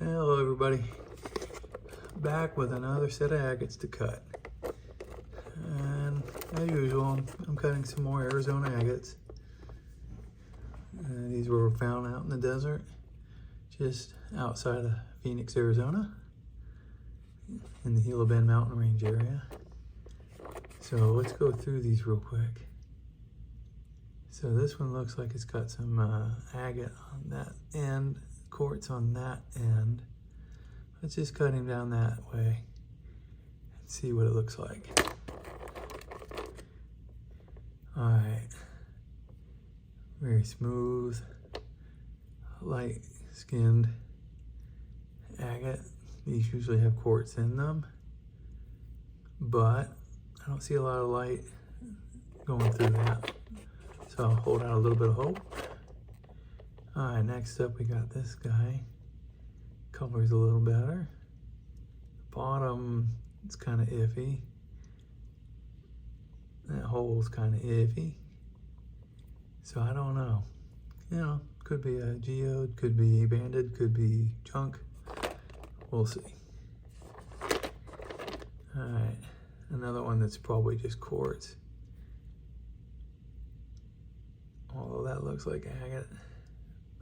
Hello everybody, back with another set of agates to cut. And as usual, I'm cutting some more Arizona agates. These were found out in the desert, just outside of Phoenix, Arizona, in the Gila mountain range area. So let's go through these real quick. So this one looks like it's got some agate on that end, quartz on that end. Let's just cut him down that way and see what it looks like. All right, very smooth, light skinned agate. These usually have quartz in them, but I don't see a lot of light going through that. So I'll hold out a little bit of hope. All right, next up we got this guy. Color's a little better. Bottom, it's kind of iffy. That hole's kind of iffy. So I don't know. You know, could be a geode, could be banded, could be junk. We'll see. All right, another one that's probably just quartz. Although that looks like agate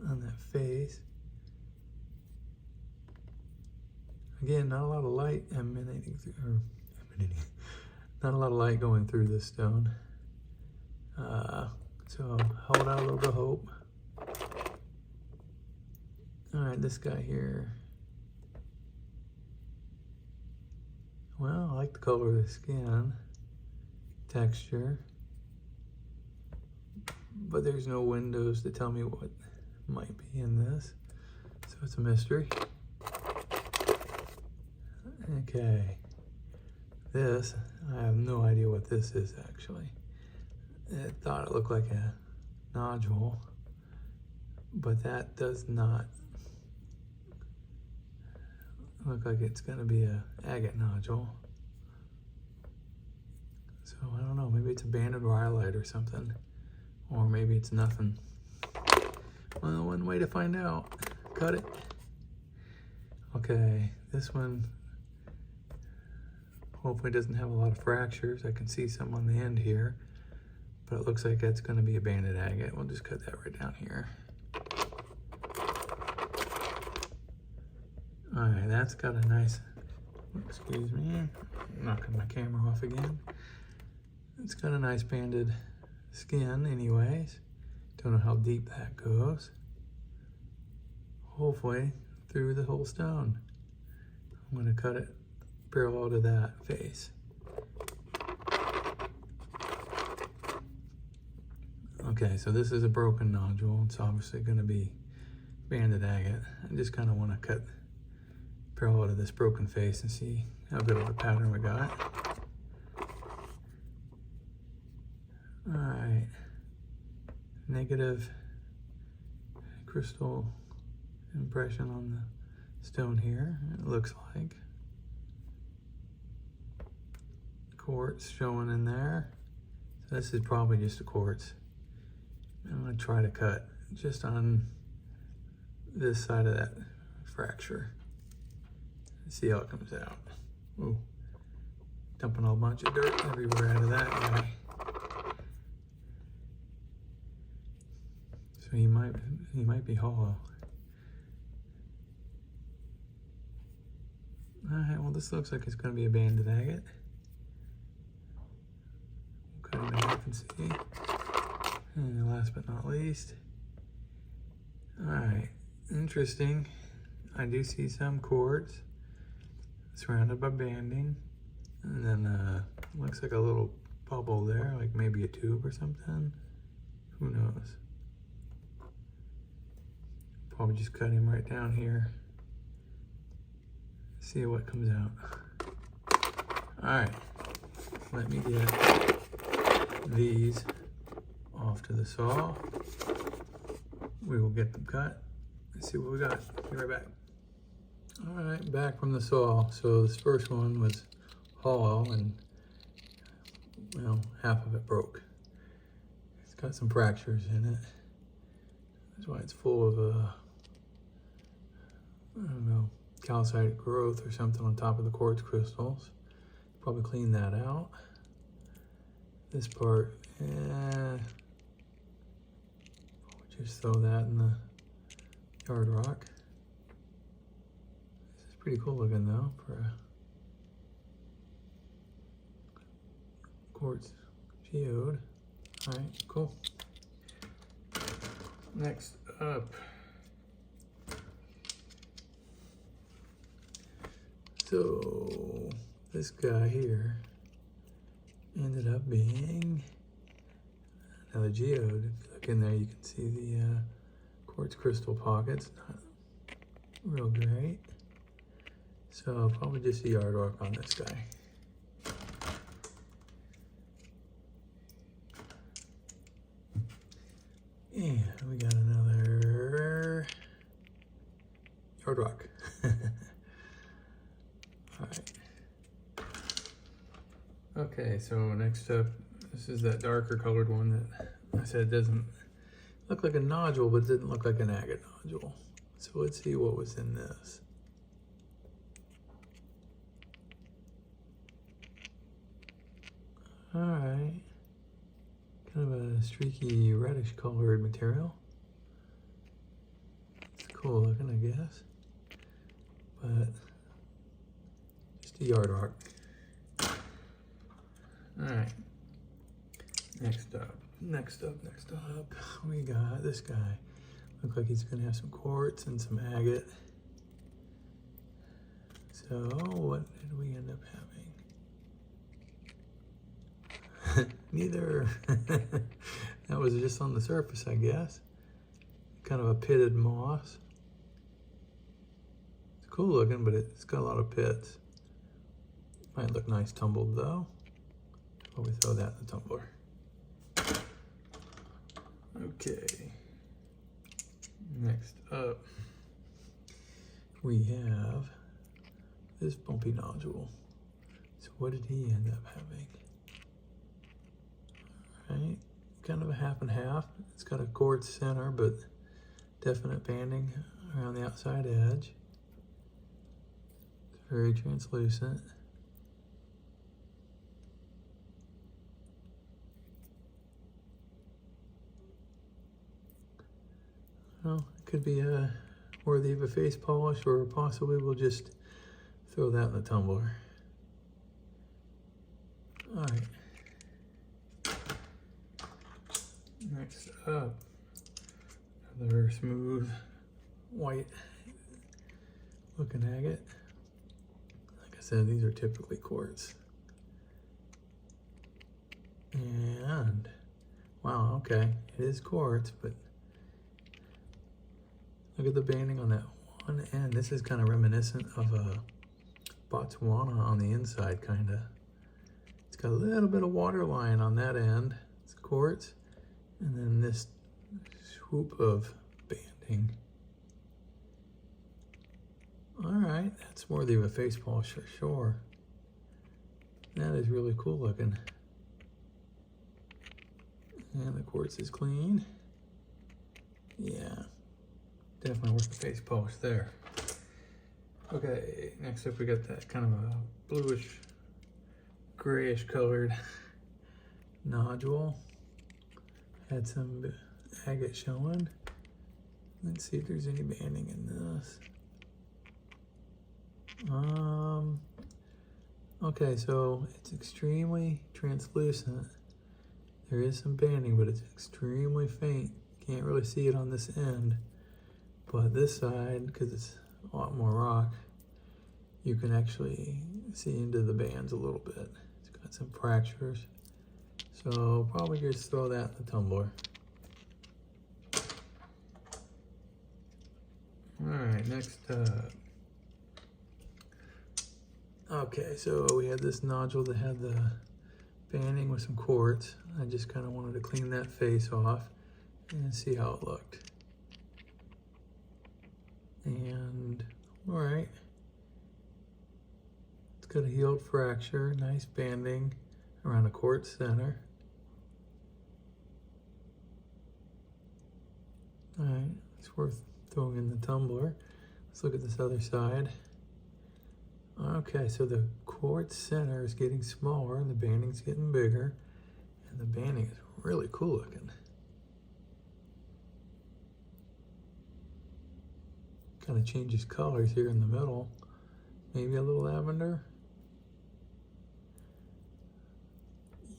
on that face. Again, not a lot of light emanating through, not a lot of light going through this stone. So hold out a little bit of hope. All right, this guy here. Well, I like the color of the skin, texture. But there's no windows to tell me what might be in this, so it's a mystery. Okay, this, I have no idea what this is actually. I thought it looked like a nodule, but that does not look like it's gonna be a agate nodule. So I don't know, maybe it's a banded rhyolite or something. Or maybe it's nothing. Well, one way to find out. Cut it. Okay, this one hopefully doesn't have a lot of fractures. I can see some on the end here, but it looks like that's going to be a banded agate. We'll just cut that right down here. All right, that's got a nice, excuse me, I'm knocking my camera off again. It's got a nice banded skin anyways. Don't know how deep that goes. Hopefully through the whole stone. I'm going to cut it parallel to that face. Okay, so this is a broken nodule. It's obviously going to be banded agate. I just kind of want to cut parallel to this broken face and see how good of a pattern we got. All right, negative crystal impression on the stone here, it looks like. Quartz showing in there. So this is probably just a quartz. I'm gonna try to cut just on this side of that fracture. See how it comes out. Ooh, dumping a whole bunch of dirt everywhere out of that guy. So he might be hollow. All right, well this looks like it's gonna be a banded agate. We'll cut it in half and see. And last but not least. All right, interesting. I do see some quartz surrounded by banding. And then looks like a little bubble there, like maybe a tube or something. Who knows? Probably just cut him right down here. See what comes out. All right, let me get these off to the saw. We will get them cut and see what we got. Be right back. All right, back from the saw. So this first one was hollow and, well, half of it broke. It's got some fractures in it. That's why it's full of, I don't know, calcite growth or something on top of the quartz crystals. Probably clean that out. This part, just throw that in the yard rock. This is pretty cool looking though for a quartz geode. All right, cool. Next up, so this guy here ended up being another geode. If you look in there, you can see the quartz crystal pockets. Not real great. So probably just a yard rock on this guy. And we got another yard rock. All right. Okay, so next up, this is that darker colored one that I said doesn't look like a nodule, but it didn't look like an agate nodule. So let's see what was in this. All right. Kind of a streaky reddish colored material. It's cool looking, I guess. But just a yard rock. Alright. Next up, we got this guy. Looks like he's gonna have some quartz and some agate. So what did we end up having? Neither. That was just on the surface, I guess. Kind of a pitted moss. It's cool looking, but it's got a lot of pits. Might look nice tumbled though. Well, we throw that in the tumbler. Okay. Next up, we have this bumpy nodule. So what did he end up having? Right, kind of a half and half. It's got a quartz center, but definite banding around the outside edge. It's very translucent. Well, it could be worthy of a face polish, or possibly we'll just throw that in the tumbler. All right. Next up, another smooth white looking agate. Like I said, these are typically quartz. And wow, okay, it is quartz, but look at the banding on that one end. This is kind of reminiscent of a Botswana on the inside, kind of. It's got a little bit of water line on that end. It's quartz. And then this swoop of banding. All right, that's worthy of a face polish for sure. That is really cool looking. And the quartz is clean. Yeah. Definitely worth the face polish there. Okay, next up we got that kind of a bluish, grayish colored nodule. Had some agate showing. Let's see if there's any banding in this. Okay, so it's extremely translucent. There is some banding, but it's extremely faint. Can't really see it on this end. But this side, because it's a lot more rock, you can actually see into the bands a little bit. It's got some fractures. So probably just throw that in the tumbler. All right, next up. Okay, so we had this nodule that had the banding with some quartz. I just kind of wanted to clean that face off and see how it looked. And, all right. It's got a healed fracture, nice banding around a quartz center. All right, it's worth throwing in the tumbler. Let's look at this other side. Okay, so the quartz center is getting smaller and the banding's getting bigger. And the banding is really cool looking. Kind of changes colors here in the middle. Maybe a little lavender.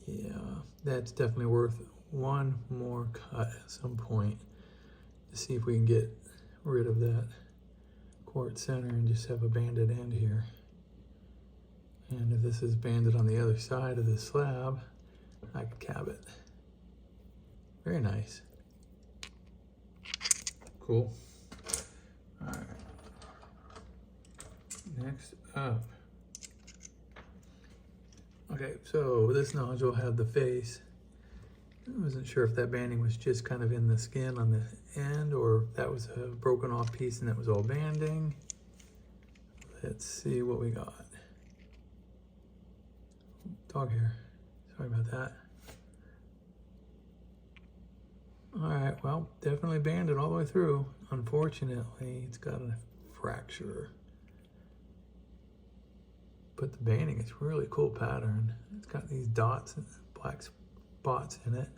Yeah, that's definitely worth one more cut at some point to see if we can get rid of that quartz center and just have a banded end here. And if this is banded on the other side of the slab, I could cab it. Very nice. Cool. All right. Next up. Okay, so this nodule had the face. I wasn't sure if that banding was just kind of in the skin on the end or if that was a broken off piece and that was all banding. Let's see what we got. Dog hair. Sorry about that. All right, well, definitely banded all the way through. Unfortunately, it's got a fracture. But the banding is really cool pattern. It's got these dots and black spots in it.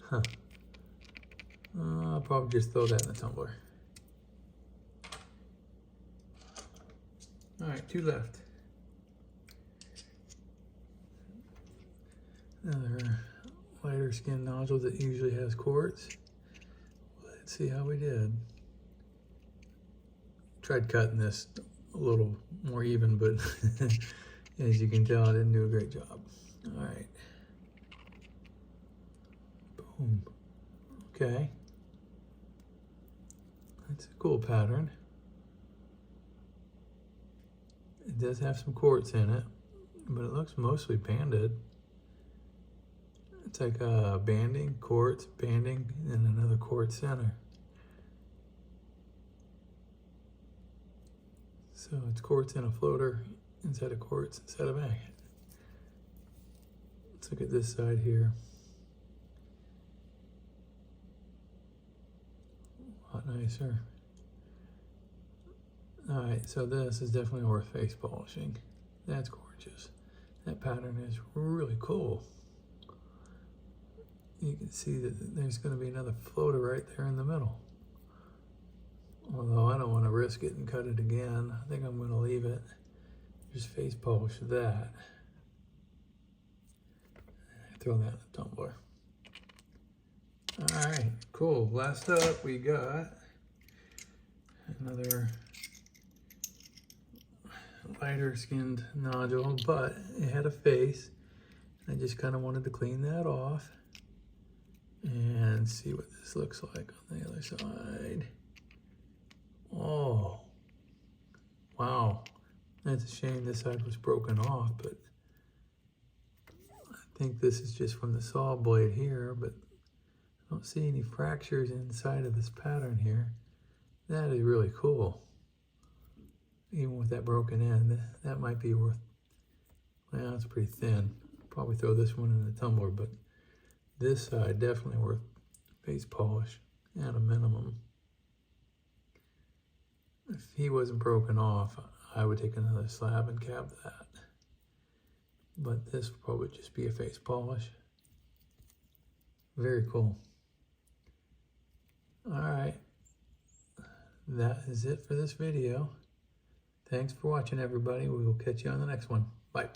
Huh. I'll probably just throw that in the tumbler. All right, 2 left. Another lighter skin nodule that usually has quartz. Let's see how we did. Tried cutting this a little more even, but as you can tell, I didn't do a great job. All right. Boom. Okay. That's a cool pattern. It does have some quartz in it, but it looks mostly banded. It's like a banding, quartz, banding, and another quartz center. So it's quartz in a floater instead of quartz instead of agate. Let's look at this side here. A lot nicer. All right, so this is definitely worth face polishing. That's gorgeous. That pattern is really cool. You can see that there's going to be another floater right there in the middle. Although I don't want to risk it and cut it again. I think I'm going to leave it. Just face polish that. Throw that in the tumbler. All right, cool. Last up, we got another lighter skinned nodule, but it had a face. I just kind of wanted to clean that off and see what this looks like on the other side. Oh, wow. That's a shame this side was broken off, but I think this is just from the saw blade here, but I don't see any fractures inside of this pattern here. That is really cool. Even with that broken end, that might be worth, well, it's pretty thin. Probably throw this one in the tumbler, but this side definitely worth face polish at a minimum. If he wasn't broken off, I would take another slab and cab that. But this will probably just be a face polish. Very cool. All right, that is it for this video. Thanks for watching, everybody. We will catch you on the next one. Bye.